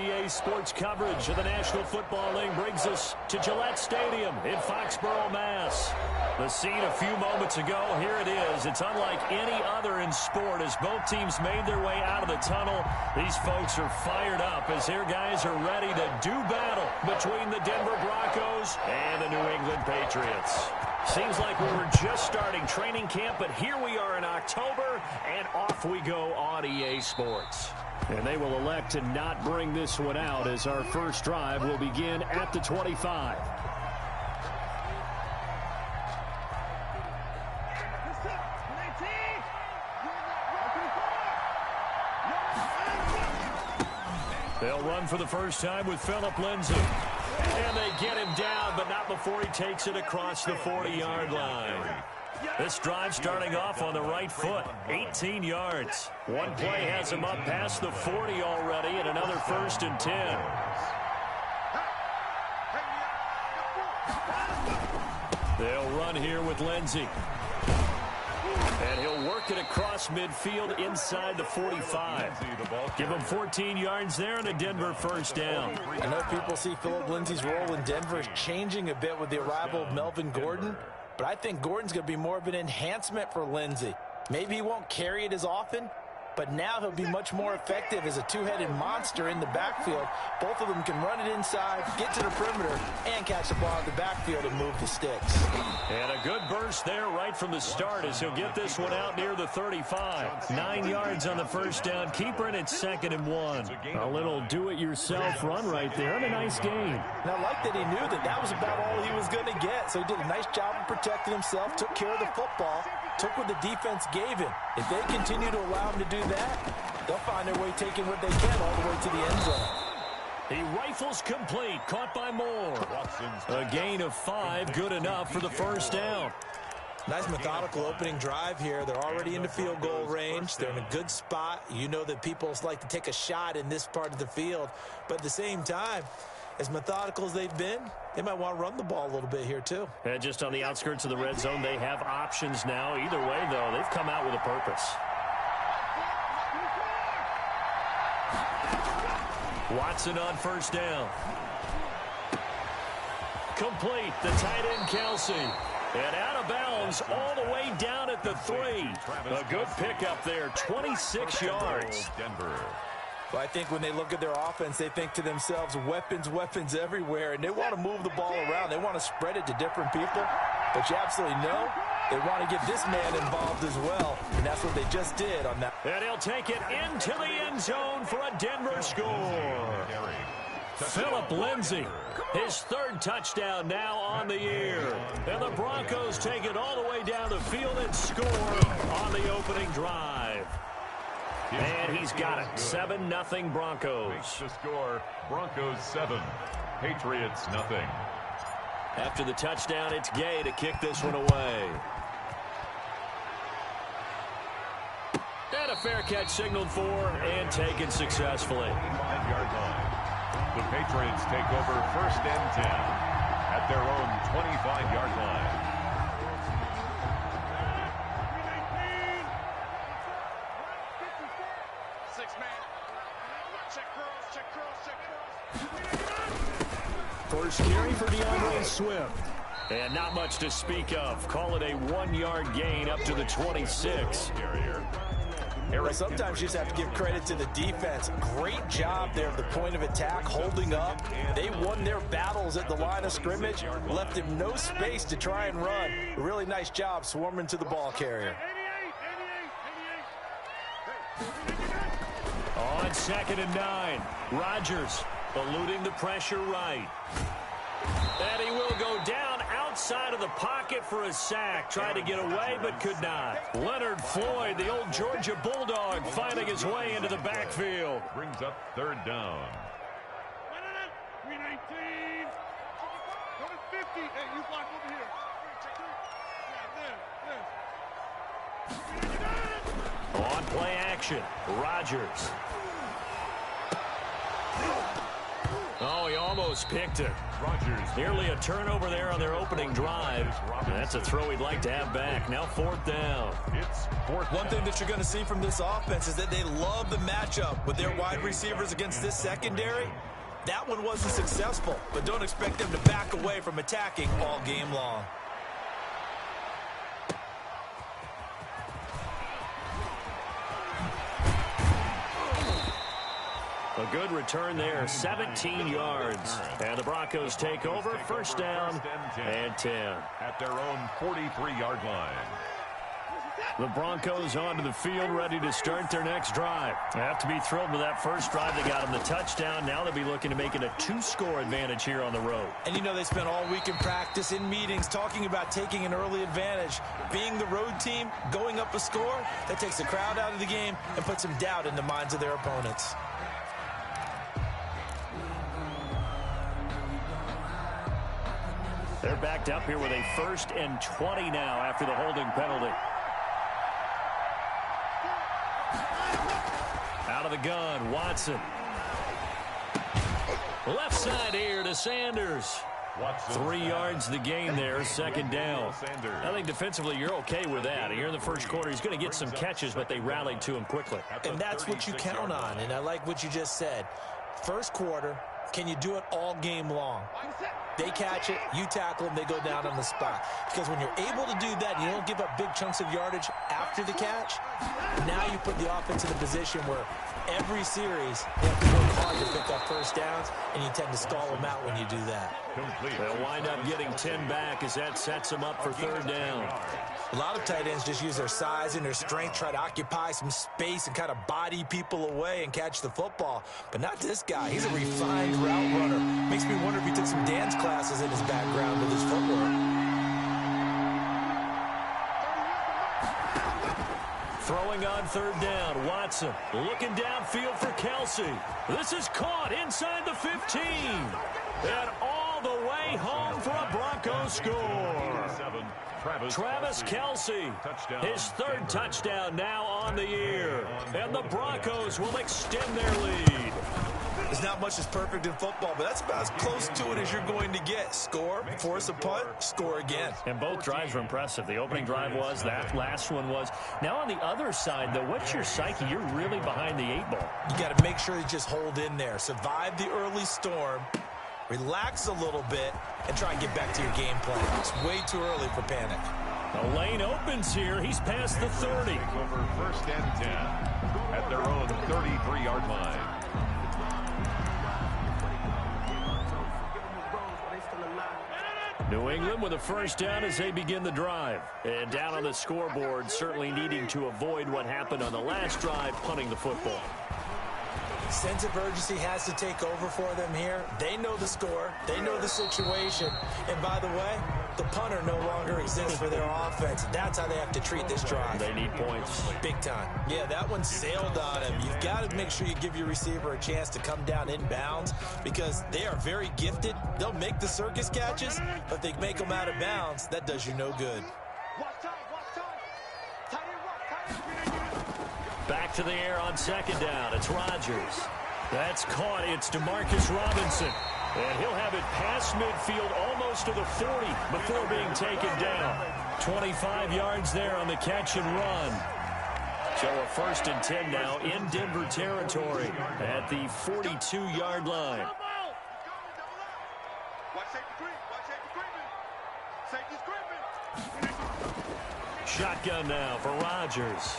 EA Sports coverage of the National Football League brings us to Gillette Stadium in Foxborough, Mass. The scene a few moments ago, here it is. It's unlike any other in sport as both teams made their way out of the tunnel. These folks are fired up as their guys are ready to do battle between the Denver Broncos and the New England Patriots. Seems like we were just starting training camp, but here we are in October, and off we go on EA Sports. And they will elect to not bring this one out as our first drive will begin at the 25. They'll run for the first time with Phillip Lindsay. And they get him down, but not before he takes it across the 40-yard line. This drive starting off on the right foot, 18 yards. One play has him up past the 40 already, and another 1st and 10. They'll run here with Lindsay. And he'll work it across midfield inside the 45. Give him 14 yards there and a Denver first down. I know people see Phillip Lindsay's role in Denver changing a bit with the arrival of Melvin Gordon, but I think Gordon's going to be more of an enhancement for Lindsay. Maybe he won't carry it as often, but now he'll be much more effective as a two-headed monster in the backfield. Both of them can run it inside, get to the perimeter, and catch the ball in the backfield and move the sticks. And a good burst there right from the start as he'll get this one out near the 35. 9 yards on the first down. Keeper, and it's 2nd and 1. A little do-it-yourself run right there and a nice gain. And I like that he knew that that was about all he was going to get. So he did a nice job of protecting himself, took care of the football, took what the defense gave him. If they continue to allow him to do that, they'll find their way taking what they can all the way to the end zone. He rifles complete, caught by Moore. A gain of 5, good enough for the first down. Nice methodical opening drive here. They're already into field goal range. They're in a good spot. You know that people like to take a shot in this part of the field. But at the same time, as methodical as they've been, they might want to run the ball a little bit here too. And just on the outskirts of the red zone, they have options now. Either way, though, they've come out with a purpose. Watson on first down. Complete, the tight end Kelsey. And out of bounds all the way down at the 3. A good pickup there, 26 yards. Denver. Well, I think when they look at their offense, they think to themselves, weapons, weapons everywhere, and they want to move the ball around. They want to spread it to different people, but you absolutely know they want to get this man involved as well, and that's what they just did on that. And he'll take it into the end zone for a Denver score. Phillip Lindsay, his 3rd touchdown now on the year. And the Broncos take it all the way down the field and score on the opening drive. And he's got it. 7-0 Broncos. The score, Broncos 7, Patriots 0. After the touchdown, it's Gay to kick this one away. And a fair catch signaled for and taken successfully. 5-yard line. The Patriots take over 1st and 10 at their own 25-yard line. First carry for DeAndre Swift. And not much to speak of. Call it a 1-yard gain up to the 26. Well, sometimes you just have to give credit to the defense. Great job there at the point of attack, holding up. They won their battles at the line of scrimmage, left him no space to try and run. A really nice job swarming to the ball carrier. On 2nd and 9, Rodgers eluding the pressure right. And he will go down outside of the pocket for a sack. Tried to get away, but could not. Leonard Floyd, the old Georgia Bulldog, finding his way into the backfield. Brings up 3rd down. 319. Go to 50. Hey, you block over here. On play action, Rodgers. Oh, he almost picked it. Rodgers. Nearly a turnover there on their opening drive. And that's a throw he'd like to have back. Now 4th down. It's 4th One down. thing that you're going to see from this offense is that they love the matchup with their wide receivers against this secondary. That one wasn't successful, but don't expect them to back away from attacking all game long. A good return there, 17 yards. And the Broncos take over, 1st down and 10. At their own 43-yard line. The Broncos onto the field, ready to start their next drive. They have to be thrilled with that first drive. They got them the touchdown. Now they'll be looking to make it a 2-score advantage here on the road. And you know they spent all week in practice, in meetings, talking about taking an early advantage. Being the road team, going up a score, that takes the crowd out of the game and puts some doubt in the minds of their opponents. They're backed up here with a 1st and 20 now after the holding penalty. Out of the gun, Watson. Left side here to Sanders. Watson. 3 yards the gain there, 2nd down. I think defensively you're okay with that. Here in the first quarter, he's going to get some catches, but they rallied to him quickly. And that's what you count on, and I like what you just said. First quarter, can you do it all game long? They catch it, you tackle them, they go down on the spot. Because when you're able to do that, you don't give up big chunks of yardage after the catch. Now you put the offense in a position where every series they have to work hard to pick up 1st downs, and you tend to stall them out when you do that. They'll wind up getting 10 back as that sets them up for 3rd down. A lot of tight ends just use their size and their strength, try to occupy some space and kind of body people away and catch the football. But not this guy. He's a refined route runner. Makes me wonder if he took some dance classes in his background with his footwork. Throwing on 3rd down, Watson looking downfield for Kelsey. This is caught inside the 15. And all the way home for a Broncos score. Travis Kelsey, his 3rd touchdown now on the year. And the Broncos will extend their lead. There's not much that's perfect in football, but that's about as close to it as you're going to get. Score, force a punt, score again. And both drives were impressive. The opening drive was, that last one was. Now on the other side, though, what's your psyche? You're really behind the 8 ball. You got to make sure you just hold in there. Survive the early storm, relax a little bit, and try and get back to your game plan. It's way too early for panic. The lane opens here. He's past the 30. Over 1st and 10 at their own 33-yard line. New England with a 1st down as they begin the drive. And down on the scoreboard, certainly needing to avoid what happened on the last drive, punting the football. Sense of urgency has to take over for them here. They know the score. They know the situation. And by the way, the punter no longer exists for their offense. That's how they have to treat this drive. They need points. Big time. Yeah, that one sailed on him. You've got to make sure you give your receiver a chance to come down inbounds because they are very gifted. They'll make the circus catches, but if they make them out of bounds, that does you no good. Back to the air on 2nd down. It's Rodgers. That's caught. It's Demarcus Robinson. And he'll have it past midfield almost to the 40 before being taken down. 25 yards there on the catch and run. So a 1st and 10 now in Denver territory at the 42-yard line. Shotgun now for Rodgers.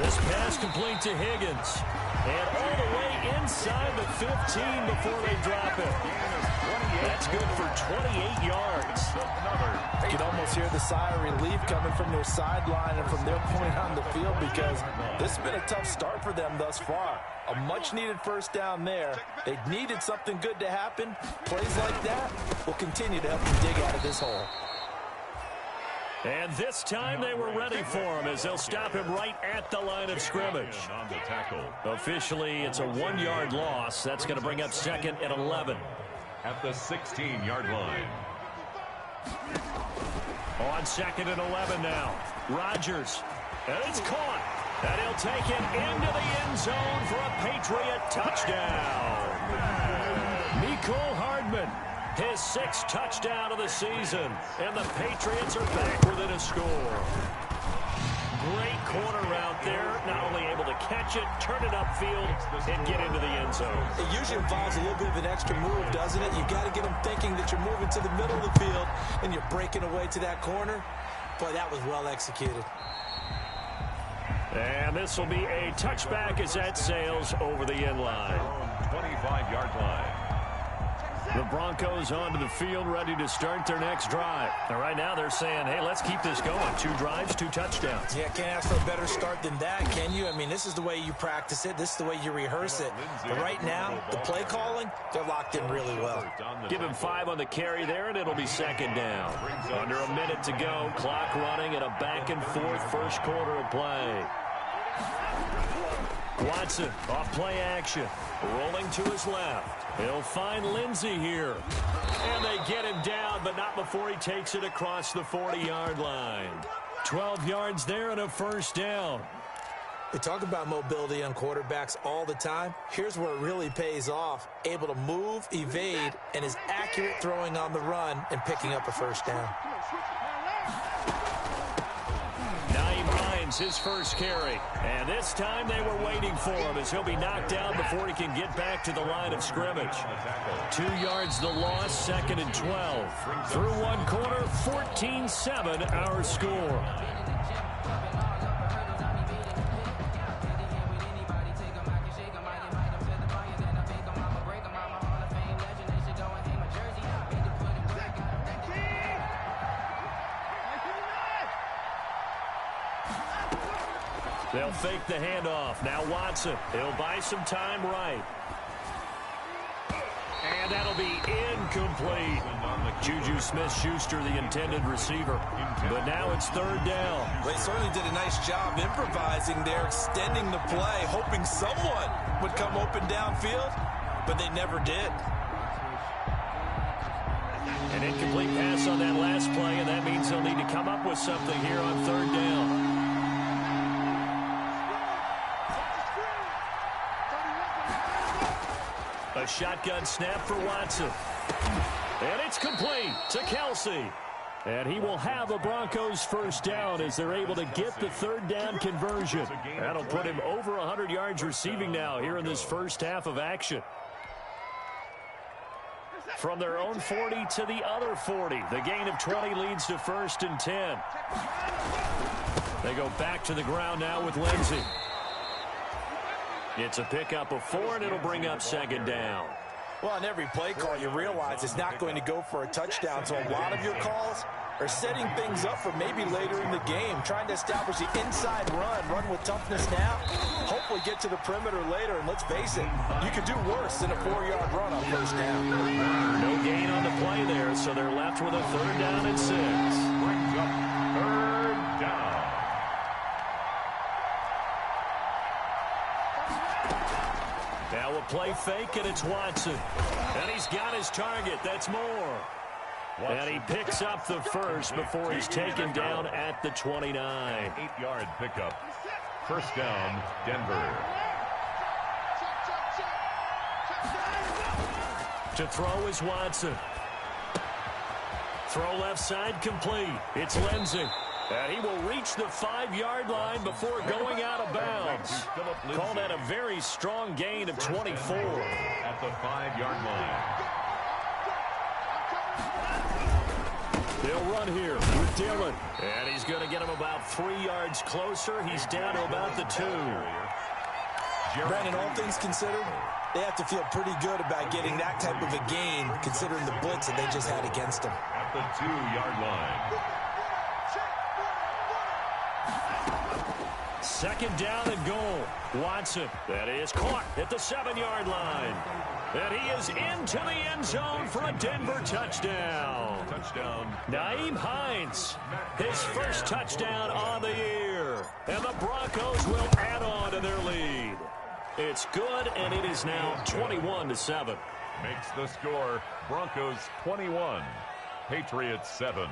This pass complete to Higgins. And all the way inside the 15 before they drop it. That's good for 28 yards. You can almost hear the sigh of relief coming from their sideline and from their point on the field because this has been a tough start for them thus far. A much-needed 1st down there. They needed something good to happen. Plays like that will continue to help them dig out of this hole. And this time they were ready for him as they'll stop him right at the line of scrimmage. On the tackle. Officially, it's a 1-yard loss. That's going to bring up 2nd and 11. At the 16-yard line. On 2nd and 11 now. Rodgers. And it's caught. And he'll take it into the end zone for a Patriot touchdown. Mecole movement. His 6th touchdown of the season. And the Patriots are back within a score. Great corner out there. Not only able to catch it, turn it upfield, and get into the end zone. It usually involves a little bit of an extra move, doesn't it? You've got to get them thinking that you're moving to the middle of the field and you're breaking away to that corner. Boy, that was well executed. And this will be a touchback as that sails over the end line. 25-yard line. The Broncos onto the field, ready to start their next drive. And right now they're saying, hey, let's keep this going. 2 drives, 2 touchdowns. Yeah, can't ask for a better start than that, can you? I mean, this is the way you practice it. This is the way you rehearse it. But right now, the play calling, they're locked in really well. Give him 5 on the carry there, and it'll be 2nd down. Under a minute to go, clock running, and a back-and-forth first quarter of play. Watson off play action, rolling to his left. He'll find Lindsey here. And they get him down, but not before he takes it across the 40-yard line. 12 yards there and a first down. We talk about mobility on quarterbacks all the time. Here's where it really pays off. Able to move, evade, and is accurate throwing on the run and picking up a first down. His first carry. And this time they were waiting for him as he'll be knocked down before he can get back to the line of scrimmage. 2 yards the loss, 2nd and 12. Through one quarter, 14-7 our score. They'll fake the handoff. Now Watson. He'll buy some time right. And that'll be incomplete. Juju Smith-Schuster, the intended receiver. But now it's 3rd down. They certainly did a nice job improvising there, extending the play, hoping someone would come open downfield, but they never did. An incomplete pass on that last play, and that means they'll need to come up with something here on 3rd down. A shotgun snap for Watson. And it's complete to Kelsey. And he will have a Broncos first down as they're able to get the 3rd down conversion. That'll put him over 100 yards receiving now here in this first half of action. From their own 40 to the other 40. The gain of 20 leads to 1st and 10. They go back to the ground now with Lindsey. It's a pickup of 4, and it'll bring up 2nd down. Well, on every play call, you realize it's not going to go for a touchdown, so a lot of your calls are setting things up for maybe later in the game, trying to establish the inside run with toughness now, hopefully get to the perimeter later, and let's face it, you could do worse than a 4-yard run on 1st down. No gain on the play there, so they're left with a 3rd down and 6. Brings up 3rd down. Now a play fake, and it's Watson. And he's got his target. That's Moore. And he picks up the first before he's taken down at the 29. 8-yard pickup. First down, Denver. To throw is Watson. Throw left side complete. It's Lindsey. And he will reach the 5-yard line before going out of bounds. Call that a very strong gain of 24. At the 5-yard line. They'll run here with Dillon. And he's going to get him about 3 yards closer. He's down to about the 2. Brandon, all things considered, they have to feel pretty good about getting that type of a gain, considering the blitz that they just had against them. At the 2-yard line. 2nd down and goal. Watson. That is caught at the 7-yard line. And he is into the end zone for a Denver touchdown. Touchdown. Nyheim Hines, his first touchdown on the year. And the Broncos will add on to their lead. It's good, and it is now 21-7. Makes the score Broncos 21, Patriots 7.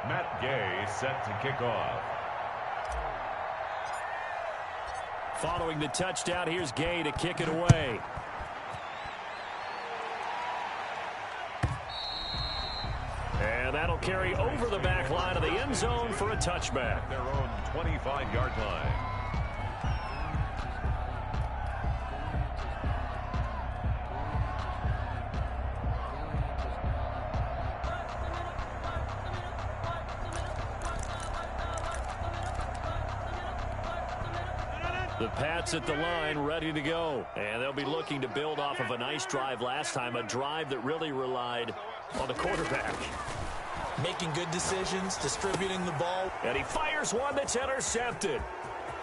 Matt Gay set to kick off. Following the touchdown, here's Gay to kick it away. And that'll carry over the back line of the end zone for a touchback. Their own 25-yard line. The Pats at the line, ready to go. And they'll be looking to build off of a nice drive last time, a drive that really relied on the quarterback. Making good decisions, distributing the ball. And he fires one that's intercepted.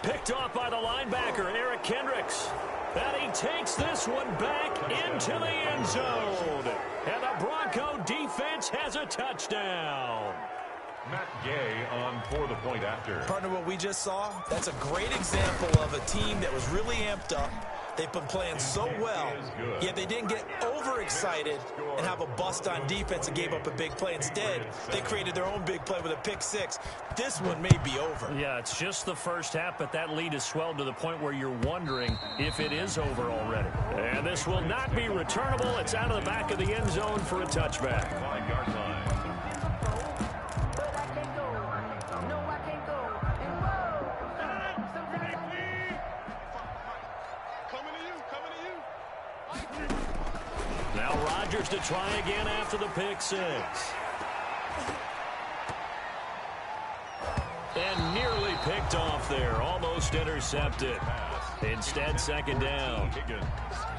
Picked off by the linebacker, Eric Kendricks. And he takes this one back into the end zone. And the Bronco defense has a touchdown. Matt Gay on for the point after. Partner, what we just saw, that's a great example of a team that was really amped up. They've been playing so well, yet they didn't get overexcited and have a bust on defense and gave up a big play. Instead, they created their own big play with a pick six. This one may be over. Yeah, it's just the first half, but that lead has swelled to the point where you're wondering if it is over already. And this will not be returnable. It's out of the back of the end zone for a touchback. 5-yard line. Now Rodgers to try again after the pick six. And nearly picked off there. Almost intercepted. Instead, second down.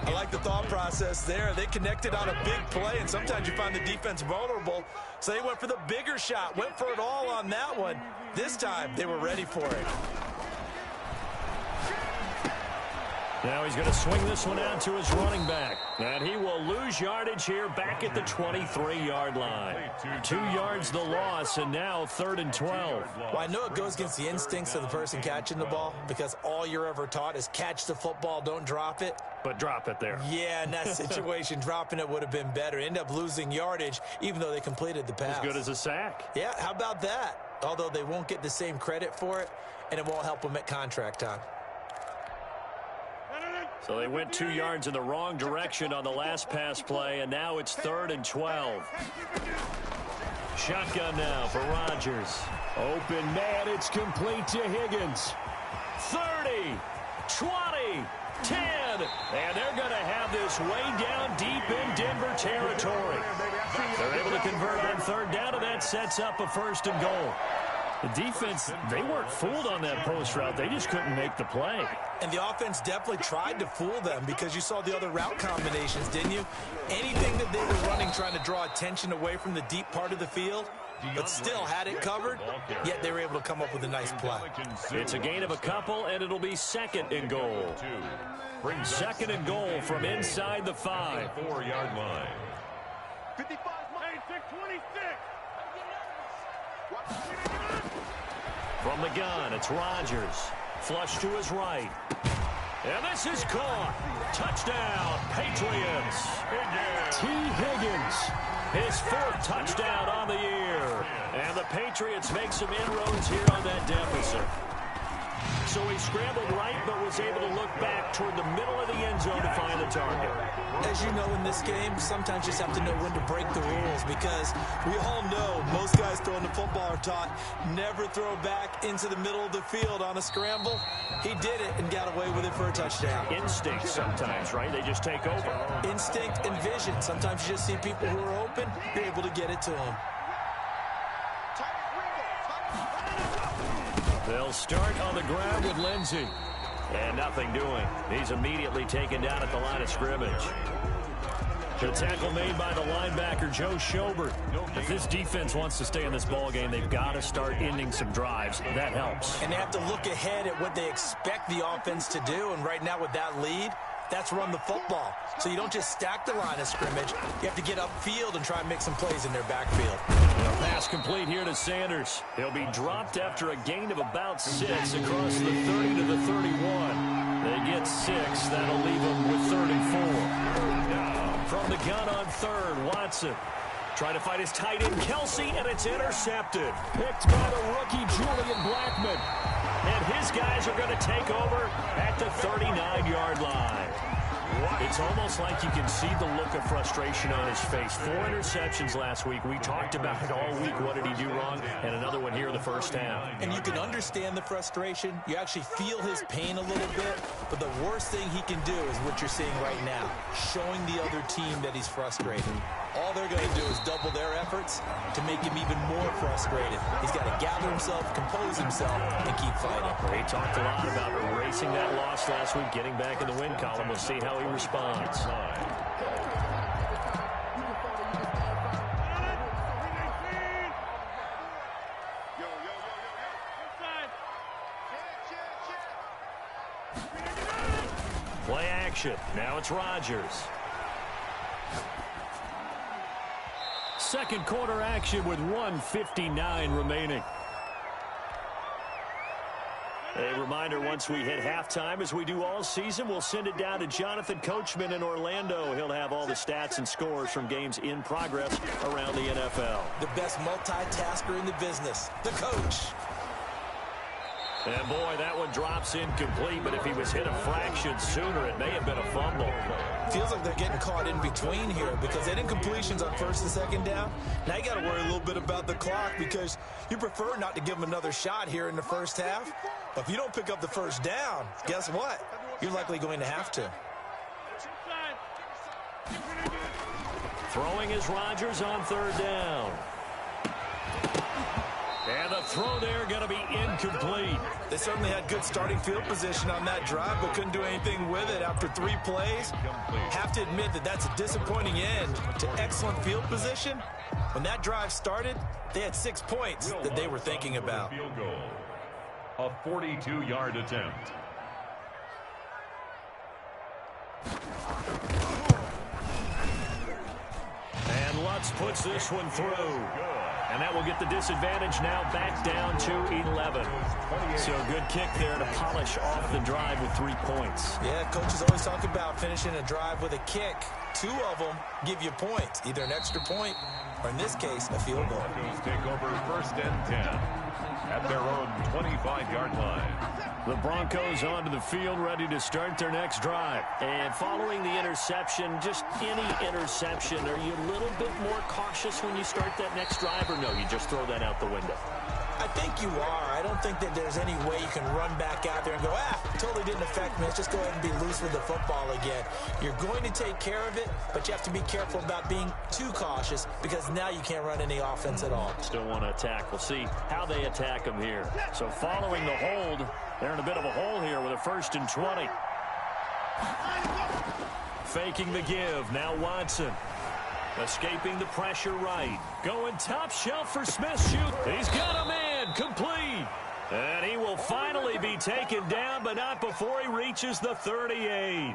I like the thought process there. They connected on a big play, and sometimes you find the defense vulnerable. So they went for the bigger shot, went for it all on that one. This time, they were ready for it. Now he's going to swing this one out to his running back. And he will lose yardage here back at the 23-yard line. 2 yards the loss, and now 3rd and 12. Well, I know it goes against the instincts of the person catching the ball because all you're ever taught is catch the football, don't drop it. But drop it there. Yeah, in that situation, dropping it would have been better. End up losing yardage, even though they completed the pass. As good as a sack. Yeah, how about that? Although they won't get the same credit for it, and it won't help them at contract time. So they went 2 yards in the wrong direction on the last pass play, and now it's 3rd and 12. Shotgun now for Rodgers. Open man, it's complete to Higgins. 30, 20, 10. And they're going to have this way down deep in Denver territory. They're able to convert on 3rd down, and that sets up a 1st and goal. The defense, they weren't fooled on that post route. They just couldn't make the play. And the offense definitely tried to fool them because you saw the other route combinations, didn't you? Anything that they were running trying to draw attention away from the deep part of the field, but still had it covered, yet they were able to come up with a nice play. It's a gain of a couple, and it'll be 2nd and goal. 2nd and goal from inside the 5. 4-yard line. 55, 26. From the gun, it's Rodgers. Flush to his right. And this is caught. Touchdown, Patriots. T. Higgins, his 4th touchdown on the year. And the Patriots make some inroads here on that deficit. So he scrambled right, but was able to look back toward the middle of the end zone to find the target. As you know, in this game, sometimes you just have to know when to break the rules because we all know most guys throwing the football are taught never throw back into the middle of the field on a scramble. He did it and got away with it for a touchdown. Instinct sometimes, right? They just take over. Instinct and vision. Sometimes you just see people who are open, you're able to get it to them. They'll start on the ground with Lindsey. And nothing doing. He's immediately taken down at the line of scrimmage. The tackle made by the linebacker, Joe Schobert. If this defense wants to stay in this ballgame, they've got to start ending some drives. That helps. And they have to look ahead at what they expect the offense to do. And right now with that lead, that's run the football. So you don't just stack the line of scrimmage. You have to get upfield and try and make some plays in their backfield. Pass complete here to Sanders. He'll be dropped after a gain of about 6 across the 30 to the 31. They get 6. That'll leave them with 34. From the gun on 3rd, Watson Trying to find his tight end, Kelsey, and it's intercepted. Picked by the rookie, Julian Blackmon. And his guys are going to take over at the 39-yard line. It's almost like you can see the look of frustration on his face. 4 interceptions last week. We talked about it all week. What did he do wrong? And another one here in the first half. And you can understand the frustration. You actually feel his pain a little bit. But the worst thing he can do is what you're seeing right now, showing the other team that he's frustrated. All they're going to do is double their efforts to make him even more frustrated. He's got to gather himself, compose himself, and keep fighting. He talked a lot about erasing that loss last week, getting back in the win column. We'll see how he responds. Play action. Now it's Rodgers. Second quarter action with 1:59 remaining. A reminder, once we hit halftime, as we do all season, we'll send it down to Jonathan Coachman in Orlando. He'll have all the stats and scores from games in progress around the NFL. The best multitasker in the business, the coach. And boy, that one drops incomplete, but if he was hit a fraction sooner, it may have been a fumble. Feels like they're getting caught in between here because they didn't incompletions on first and second down. Now you got to worry a little bit about the clock because you prefer not to give them another shot here in the first half. But if you don't pick up the first down, guess what? You're likely going to have to. Throwing is Rodgers on third down. And the throw there going to be incomplete. They certainly had good starting field position on that drive, but couldn't do anything with it after 3 plays. Have to admit that that's a disappointing end to excellent field position. When that drive started, they had 6 points that they were thinking about. Field goal. A 42-yard attempt. And Lutz puts this one through. And that will get the disadvantage now back down to 11. So good kick there to polish off the drive with 3 points. Yeah, coaches always talk about finishing a drive with a kick. 2 of them give you points, either an extra point or, in this case, a field goal. Broncos take over first and 10 at their own 25-yard line. The Broncos onto the field, ready to start their next drive. And following the interception, just any interception, are you a little bit more cautious when you start that next drive, or no, you just throw that out the window? I think you are. I don't think that there's any way you can run back out there and go, totally didn't affect me. Let's just go ahead and be loose with the football again. You're going to take care of it, but you have to be careful about being too cautious because now you can't run any offense at all. Still want to attack. We'll see how they attack them here. So following the hold, they're in a bit of a hole here with a 1st and 20. Faking the give. Now Watson. Escaping the pressure right. Going top shelf for Smith. Shoot. He's got a man. Complete. And he will finally be taken down, but not before he reaches the 38.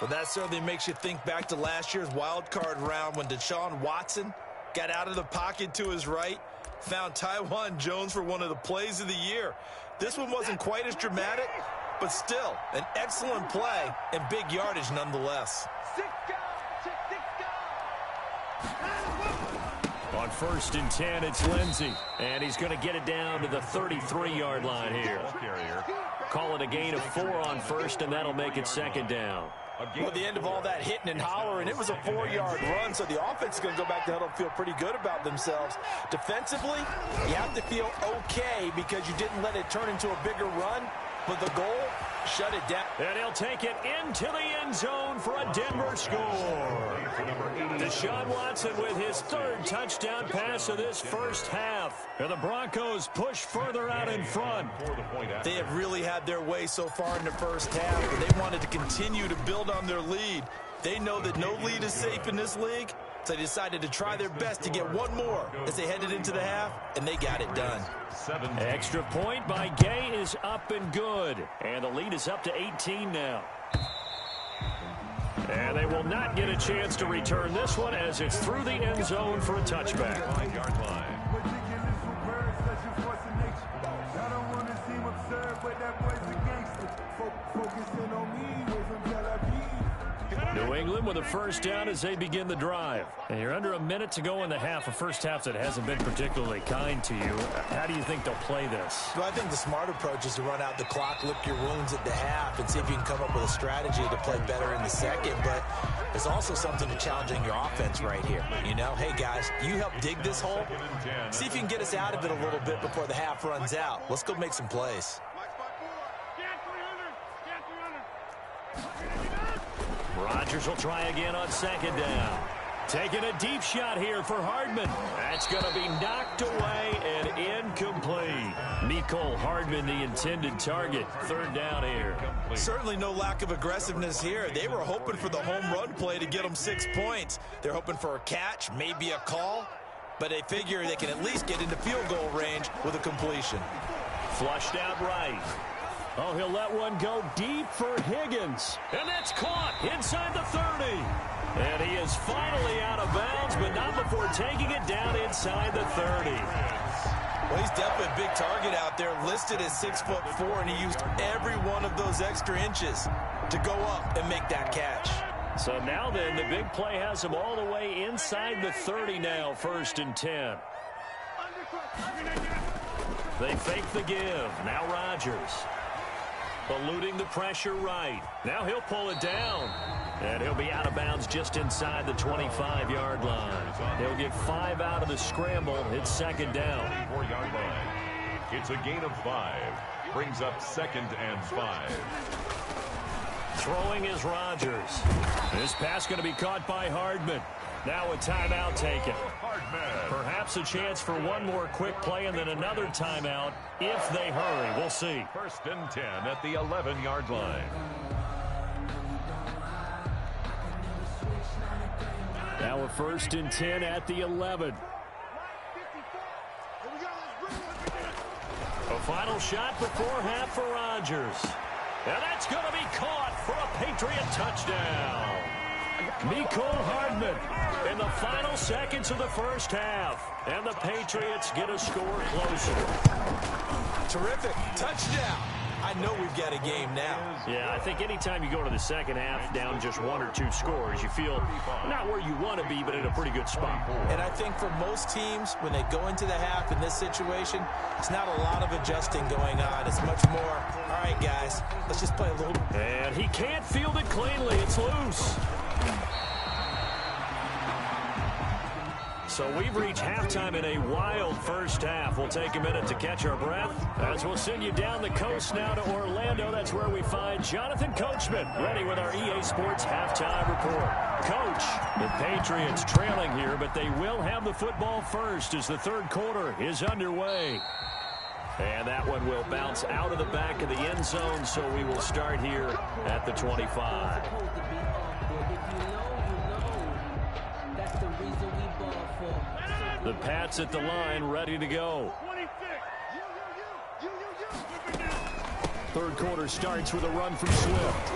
Well, that certainly makes you think back to last year's wild card round when Deshaun Watson got out of the pocket to his right, found Tywan Jones for one of the plays of the year. This one wasn't quite as dramatic, but still an excellent play and big yardage nonetheless. On 1st and 10, it's Lindsey. And he's going to get it down to the 33-yard line here. Call it a gain of 4 on 1st, and that'll make it 2nd down. Well, at the end of all that hitting and hollering, it was a 4-yard run, so the offense is going to go back to huddle and feel pretty good about themselves. Defensively, you have to feel okay because you didn't let it turn into a bigger run, but the goal, shut it down. And he'll take it into the end zone for a Denver score. Deshaun Watson with his 3rd touchdown pass of this first half. And the Broncos push further out in front. They have really had their way so far in the first half, but they wanted to continue to build on their lead. They know that no lead is safe in this league, so they decided to try their best to get one more as they headed into the half, and they got it done. Extra point by Gay is up and good. And the lead is up to 18 now. And they will not get a chance to return this one as it's through the end zone for a touchback. 5-yard line. New New England with a first down as they begin the drive. And you're under a minute to go in the half, a first half that hasn't been particularly kind to you. How do you think they'll play this? Well, I think the smart approach is to run out the clock, lick your wounds at the half, and see if you can come up with a strategy to play better in the second. But there's also something to challenging your offense right here. You know, hey, guys, you help dig this hole. See if you can get us out of it a little bit before the half runs out. Let's go make some plays. Rodgers will try again on second down. Taking a deep shot here for Hardman. That's going to be knocked away and incomplete. Mecole Hardman, the intended target. Third down here. Certainly no lack of aggressiveness here. They were hoping for the home run play to get them 6 points. They're hoping for a catch, maybe a call, but they figure they can at least get into field goal range with a completion. Flushed out right. Oh, he'll let one go deep for Higgins. And that's caught inside the 30. And he is finally out of bounds, but not before taking it down inside the 30. Well, he's definitely a big target out there, listed as 6'4", and he used every one of those extra inches to go up and make that catch. So now then, the big play has him all the way inside the 30 now, 1st and 10. They fake the give. Now Rodgers. Eluding the pressure right. Now he'll pull it down. And he'll be out of bounds just inside the 25-yard line. He'll get 5 out of the scramble. It's second down. 4-yard line. It's a gain of 5. Brings up 2nd and 5. Throwing is Rodgers. This pass going to be caught by Hardman. Now a timeout taken. Perhaps a chance for one more quick play and then another timeout if they hurry. We'll see. 1st and 10 at the 11-yard line. Now a 1st and 10 at the 11. A final shot before half for Rodgers. And that's going to be caught for a Patriot touchdown. Mecole Hardman in the final seconds of the first half. And the Patriots get a score closer. Terrific. Touchdown. I know we've got a game now. Yeah, I think anytime you go to the second half down just 1 or 2 scores, you feel not where you want to be, but in a pretty good spot. And I think for most teams, when they go into the half in this situation, it's not a lot of adjusting going on. It's much more, all right, guys, let's just play a little. And he can't field it cleanly. It's loose. So we've reached halftime in a wild first half. We'll take a minute to catch our breath as we'll send you down the coast now to Orlando. That's where we find Jonathan Coachman ready with our EA Sports halftime report. Coach, the Patriots trailing here, but they will have the football first as the third quarter is underway. And that one will bounce out of the back of the end zone, so we will start here at the 25. The Pats at the line, ready to go. Third quarter starts with a run from Swift.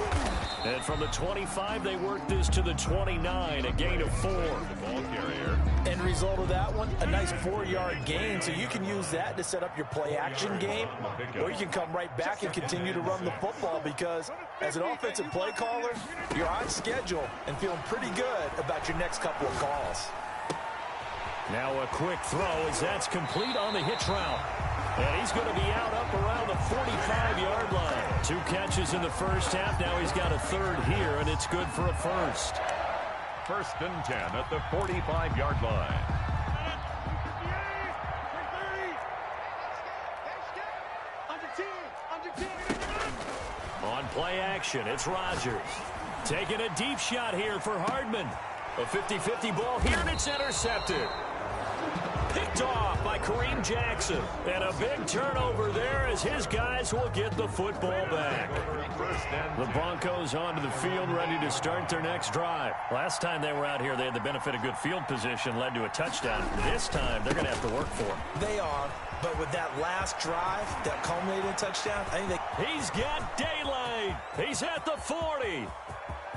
And from the 25, they work this to the 29, a gain of 4. The ball carrier. End result of that one, a nice 4-yard gain, so you can use that to set up your play-action game, or you can come right back and continue to run the football because, as an offensive play caller, you're on schedule and feeling pretty good about your next couple of calls. Now a quick throw as that's complete on the hitch route. And he's going to be out up around the 45-yard line. 2 catches in the first half. Now he's got a third here, and it's good for a first. 1st and 10 at the 45-yard line. On play action, it's Rodgers. Taking a deep shot here for Hardman. A 50-50 ball here, and it's intercepted. Picked off by Kareem Jackson. And a big turnover there as his guys will get the football back. The Broncos onto the field, ready to start their next drive. Last time they were out here, they had the benefit of good field position, led to a touchdown. This time, they're going to have to work for it. They are, but with that last drive that culminated in touchdown, I think they... He's got daylight. He's at the 40.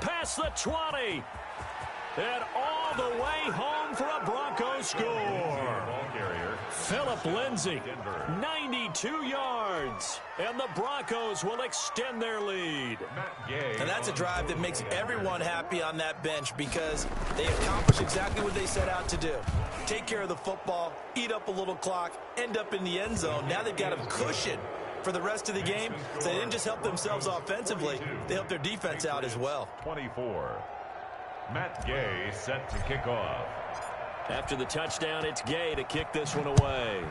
Past the 20. And all the way home for a Broncos score. Philip Lindsay, 92 yards. And the Broncos will extend their lead. And that's a drive that makes everyone happy on that bench because they accomplished exactly what they set out to do. Take care of the football, eat up a little clock, end up in the end zone. Now they've got a cushion for the rest of the game. So they didn't just help themselves offensively, they helped their defense out as well. 24. Matt Gay set to kick off. After the touchdown, it's Gay to kick this one away.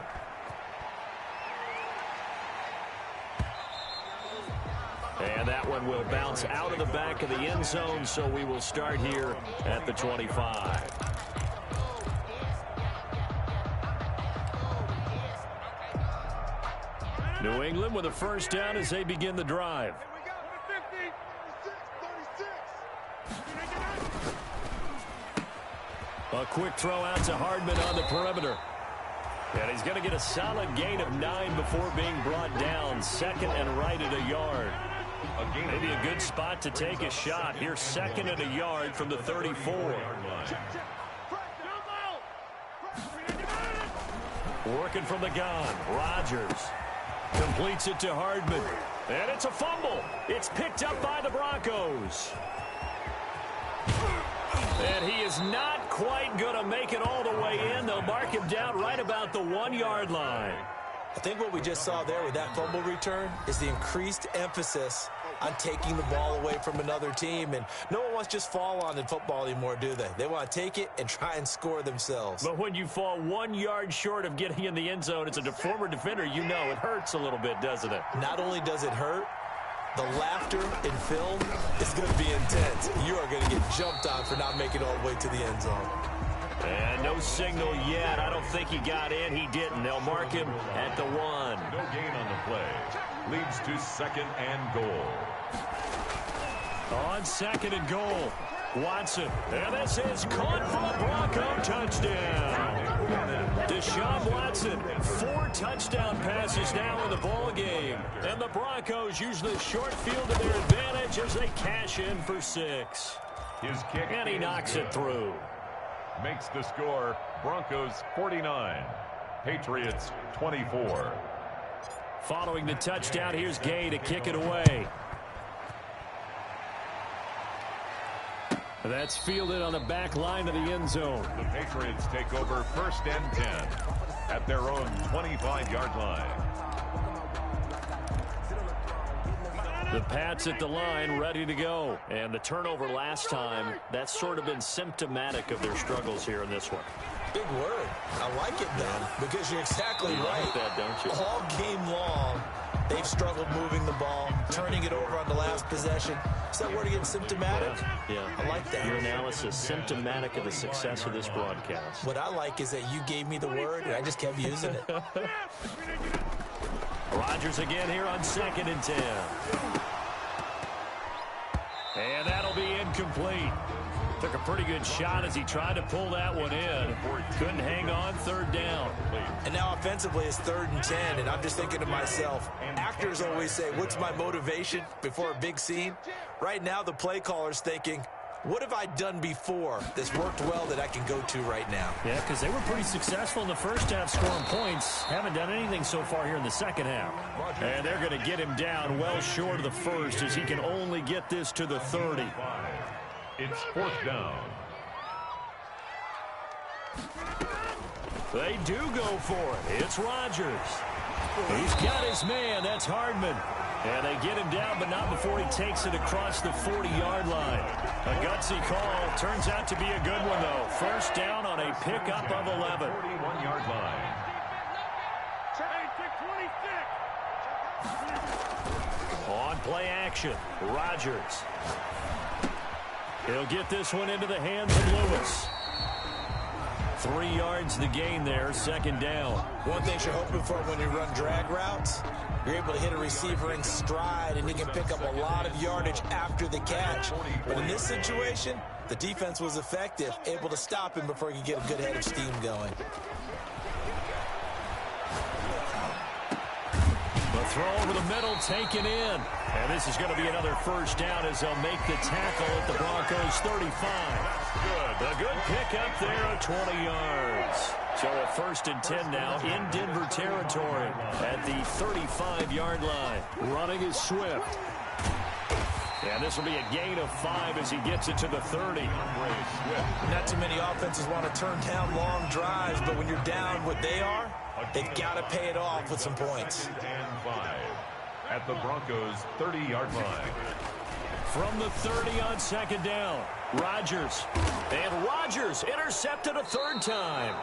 And that one will bounce out of the back of the end zone, so we will start here at the 25. New England with a first down as they begin the drive. A quick throw out to Hardman on the perimeter. And he's going to get a solid gain of 9 before being brought down. Second and right at a yard. Maybe a good spot to take a shot. Here's second and a yard from the 34. Working from the gun. Rodgers completes it to Hardman. And it's a fumble. It's picked up by the Broncos. And he is not quite going to make it all the way in. They'll mark him down right about the 1-yard line. I think what we just saw there with that fumble return is the increased emphasis on taking the ball away from another team. And no one wants to just fall on in football anymore, do they? They want to take it and try and score themselves. But when you fall 1 yard short of getting in the end zone as a former defender, you know it hurts a little bit, doesn't it? Not only does it hurt, the laughter in film is going to be intense. You are going to get jumped on for not making it all the way to the end zone. And no signal yet. I don't think he got in. He didn't. They'll mark him at the 1. No gain on the play. Leads to second and goal. On second and goal, Watson. And this is caught for a Bronco touchdown. Deshaun Watson, 4 touchdown passes now in the ball game. And the Broncos use the short field to their advantage as they cash in for 6. His kick. And he knocks it through. Makes the score Broncos 49, Patriots 24. Following the touchdown, here's Gay to kick it away. That's fielded on the back line of the end zone. The Patriots take over first and 10 at their own 25-yard line. The Pats at the line, ready to go. And the turnover last time, that's sort of been symptomatic of their struggles here in this one. Big word. I like it, Ben, because you're exactly right. You like that, don't you? All game long, they've struggled moving the ball, turning it over on the last possession. Is that word again, symptomatic? Yeah. I like that. Your analysis, symptomatic of the success of this broadcast. What I like is that you gave me the word, and I just kept using it. Rodgers again here on second and 10. And that'll be incomplete. Took a pretty good shot as he tried to pull that one in. Couldn't hang on, third down. And now offensively it's 3rd and 10, and I'm just thinking to myself, actors always say, what's my motivation before a big scene? Right now the play caller's thinking, what have I done before that's worked well that I can go to right now? Yeah, because they were pretty successful in the first half scoring points. Haven't done anything so far here in the second half. And they're going to get him down well short of the first as he can only get this to the 30. It's 4th down. They do go for it. It's Rodgers. He's got his man. That's Hardman. And they get him down, but not before he takes it across the 40-yard line. A gutsy call. Turns out to be a good one, though. First down on a pickup of 11. 41-yard line. On play action, Rodgers. He'll get this one into the hands of Lewis. 3 yards the gain there, second down. One thing you're hoping for when you run drag routes, you're able to hit a receiver in stride and you can pick up a lot of yardage after the catch. But in this situation, the defense was effective, able to stop him before he could get a good head of steam going. The throw over the middle taken in. And this is going to be another first down as they'll make the tackle at the Broncos 35. A good pickup there of 20 yards. So a 1st and 10 now in Denver territory at the 35-yard line. Running is Swift. And this will be a gain of 5 as he gets it to the 30. Not too many offenses want to turn down long drives, but when you're down what they are, they've got to pay it off with some points. And 5 at the Broncos' 30-yard line. From the 30 on 2nd down, Rodgers. And Rodgers intercepted a 3rd time.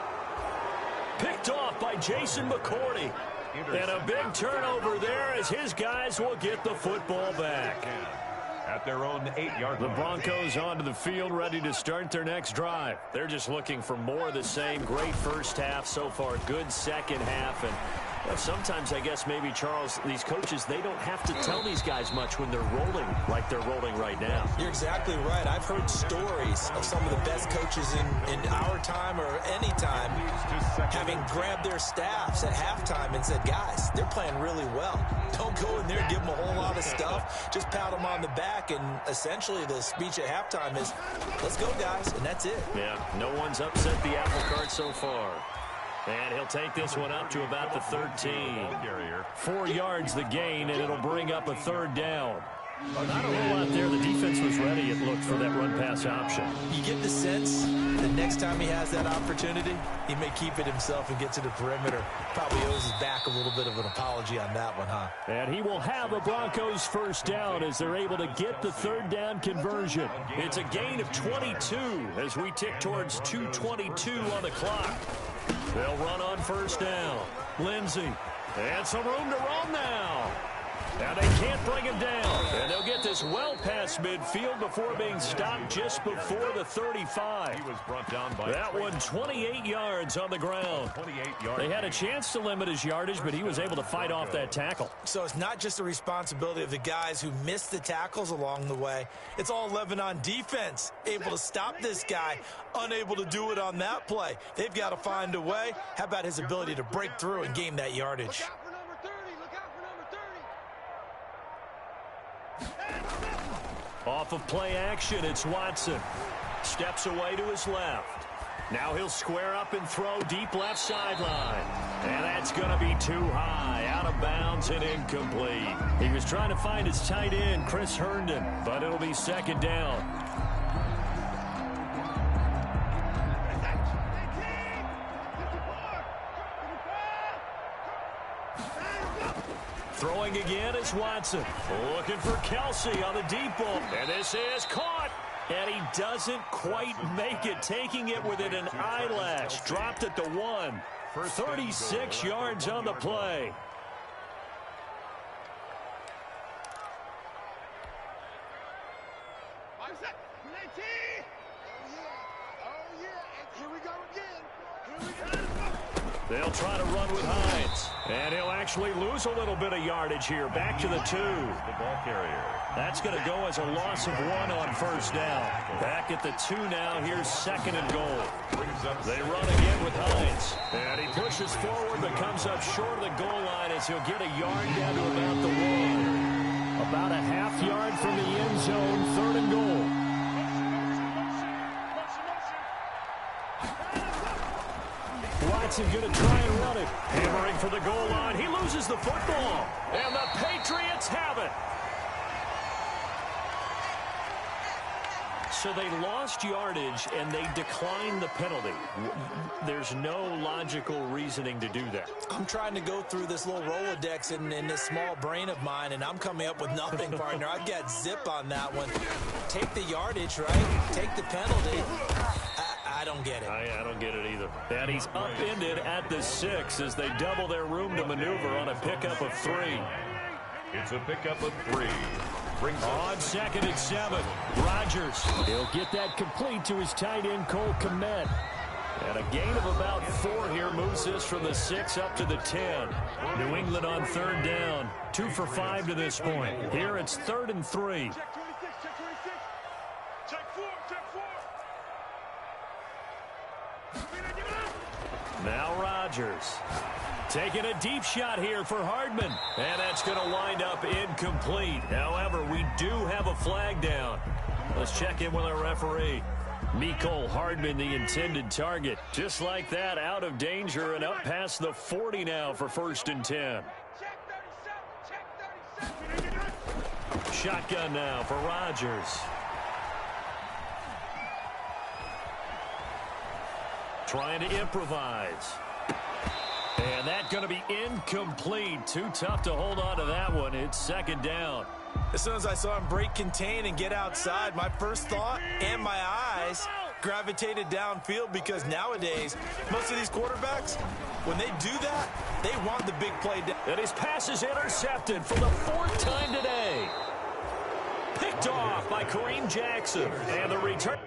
Picked off by Jason McCourty. And a big turnover there as his guys will get the football back. At their own 8-yard line. The Broncos onto the field, ready to start their next drive. They're just looking for more of the same. Great first half so far, good second half. And well, sometimes, I guess, maybe, Charles, these coaches, they don't have to tell these guys much when they're rolling like they're rolling right now. You're exactly right. I've heard stories of some of the best coaches in our time or any time having grabbed their staffs at halftime and said, guys, they're playing really well. Don't go in there and give them a whole lot of stuff. Just pat them on the back. And essentially the speech at halftime is, let's go, guys. And that's it. Yeah, no one's upset the apple cart so far. And he'll take this one up to about the 13. 4 yards the gain, and it'll bring up a 3rd down. Not a whole lot there. The defense was ready, it looked, for that run-pass option. You get the sense that next time he has that opportunity, he may keep it himself and get to the perimeter. Probably owes his back a little bit of an apology on that one, huh? And he will have a Broncos 1st down as they're able to get the 3rd down conversion. It's a gain of 22 as we tick towards 2:22 on the clock. They'll run on 1st down. Lindsey. And some room to roam now. Now they can't bring him down. And they'll get this well past midfield before being stopped just before the 35. He was brought down by that one 28 yards on the ground. 28 yards. They had a chance to limit his yardage, but he was able to fight off that tackle. So it's not just the responsibility of the guys who missed the tackles along the way. It's all 11 on defense, able to stop this guy, unable to do it on that play. They've got to find a way. How about his ability to break through and gain that yardage? Off of play action, it's Watson. Steps away to his left. Now he'll square up and throw deep left sideline. And that's going to be too high, out of bounds and incomplete. He was trying to find his tight end, Chris Herndon, but it'll be 2nd down. Throwing again is Watson. Looking for Kelsey on the deep ball. And this is caught. And he doesn't quite make it. Taking it within an eyelash. Dropped at the 1. 36 yards on the play. They'll try to run with Hines. And he'll actually lose a little bit of yardage here. Back to the 2. The ball carrier. That's going to go as a loss of 1 on 1st down. Back at the 2 now. Here's 2nd and goal. They run again with Hines. And he pushes forward but comes up short of the goal line as he'll get a yard down to about the 1. About a half yard from the end zone. 3rd and goal. Watson going to try and run it. Hammering for the goal line. He loses the football. And the Patriots have it. So they lost yardage and they declined the penalty. There's no logical reasoning to do that. I'm trying to go through this little Rolodex in this small brain of mine, and I'm coming up with nothing, partner. I've got zip on that one. Take the yardage, right? Take the penalty. I don't get it. I don't get it either. And he's upended at the 6 as they double their room to maneuver on a pickup of 3. It's a pickup of 3. On 2nd and 7, Rodgers. He'll get that complete to his tight end, Cole Kmet. And a gain of about 4 here moves this from the 6 up to the 10. New England on 3rd down. 2 for 5 to this point. Here it's 3rd and 3. Now Rodgers. Taking a deep shot here for Hardman. And that's going to wind up incomplete. However, we do have a flag down. Let's check in with our referee. Mecole Hardman, the intended target. Just like that, out of danger and up past the 40 now for 1st and 10. Shotgun now for Rodgers. Trying to improvise. And that's going to be incomplete. Too tough to hold on to that one. It's 2nd down. As soon as I saw him break contain and get outside, my first thought and my eyes gravitated downfield, because nowadays, most of these quarterbacks, when they do that, they want the big play down. And his pass is intercepted for the 4th time today. Picked off by Kareem Jackson. And the return.